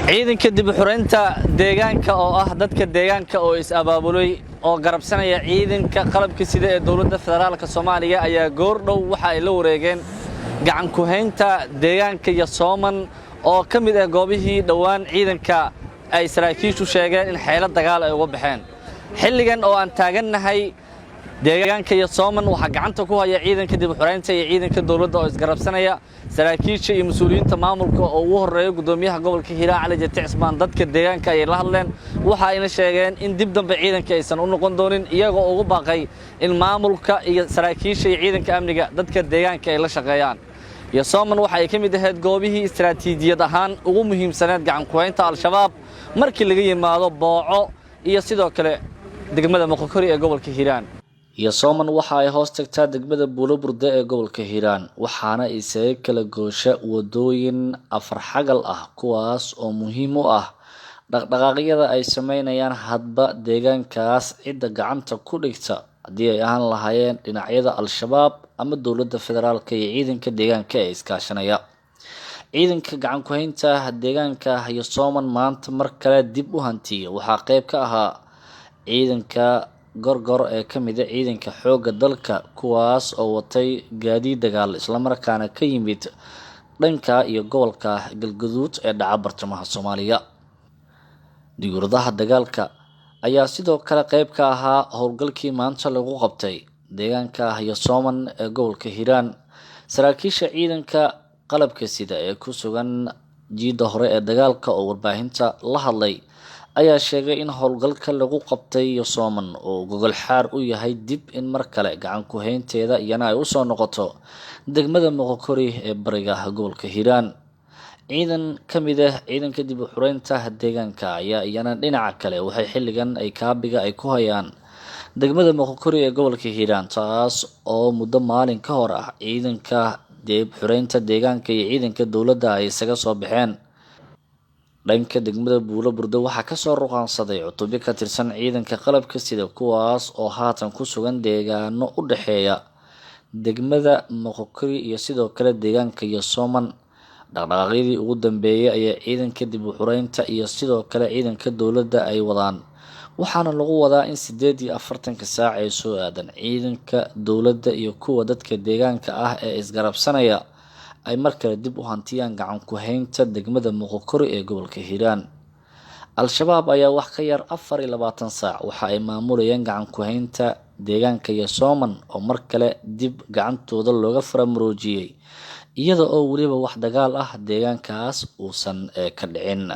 ciidanka dib u xuraynta deegaanka oo ah dadka deegaanka oo is-abaabulay oo garabsanaya ciidanka qalabka sida ee dawladda federaalka Soomaaliya ayaa goordhow waxa ay la wareegeen gacan ku haynta deegaanka iyo Sooman oo ka mid ah goobihii dhawaan ciidanka ay saraakiishu sheegeen in xeelad dagaal ay uga baxeen xilligan oo aan taaganahay deegaanka iyo Sooman waxa gacanta ku haya ciidanka dib u xuraynta iyo ciidanka dawladda oo isgarabsanaya saraakiisha iyo mas'uuliyiinta maamulka oo ugu horeeya gudoomiyaha gobolka Hiiraan Cali Jati Cismaan dadka deegaanka ay la hadleen waxa ayna sheegeen in dib dambe ciidanka aysan u noqon doonin iyagoo ugu baaqay in maamulka iyo saraakiisha iyo ciidanka amniga dadka deegaanka ay la shaqeeyaan iyo Sooman waxa ay ka mid ahayd goobihii istiraatiijiyad ahaan ugu muhiimsaneed gacan ku haynta al-shabaab markii laga yimaado Booco iyo sidoo kale degmada Moqokori ee gobolka Hiiraan iyo Sooman waxa ay hoos tagtaa degmada Buuloburda ee gobolka Hiiraan waxaana isaga kala goosha wadooyin afar xagal ah kuwaas oo muhiim u ah dhaqdhaqaaqyada ay sameynayaan hadba deegaankaas cid gacanta ku dhigta hadii ay ahaan lahaayeen dhinacyada al-shabaab ama dawladda federaalka iyo ciidanka deegaanka ee iskaashanaya ciidanka gacan ku haynta deegaanka iyo Sooman maanta mar kale dib u hantiyay waxa qayb ka ahaa ciidanka gorgor ee ka mid ah ciidanka xoogga dalka kuwaas oo watay gaadiid dagaal isla markaana ka yimid dhanka iyo gobolka Galgaduud ee dhaca bartamaha Soomaaliya diyaaradaha dagaalka ayaa sidoo kale qayb ka ahaa howlgalkii maanta lagu qabtay deegaanka iyo Sooman ee gobolka Hiiraan saraakiisha ciidanka qalabka sida ee ku sugan jiida hore ee dagaalka oo warbaahinta la hadlay ayaa sheegay in howlgalka lagu qabtay iyo Sooman oo gogol xaar u yahay dib in mar kale gacan ku haynteeda iyana ay u soo noqoto degmada Moqokori ee bariga gobolka Hiiraan ciidan ka mid ah ciidanka dib u xuraynta deegaanka ayaa iyana dhinaca kale waxay xilligan ay kaabiga ay ku hayaan degmada Moqokori ee gobolka Hiiraan taas oo muddo maalin ka hor ah ciidanka dib u xuraynta deegaanka iyo ciidanka dawladda ay isaga soo baxeen dhanka degmada Buuloburda waxa ka soo ruqaansaday cutubyo ka tirsan ciidanka qalabka sida kuwaas oo haatan ku sugan deegaano u dhaxeeya degmada Moqokori iyo sidoo kale deegaanka iyo Sooman dhaqdhaqaaqyadii ugu dambeeyay ayaa ciidanka dib u xuraynta iyo sidoo kale ciidanka dawladda ay wadaan waxaana lagu wadaa in 48 saac ay soo aadan ciidanka dawladda iyo kuwa dadka deegaanka ah ee isgarabsanaya ay markale dib u hantiyaan gacan ku haynta degmada Moqokori ee gobolka Hiiraan al-shabaab ayaa wax ka yar 24 saac waxa ay maamulayaan gacan ku haynta deegaanka iyo Sooman oo mar kale dib gacantooda looga faramuroojiyay iyada oo waliba wax dagaal ah deegaankaas uusan ka dhicin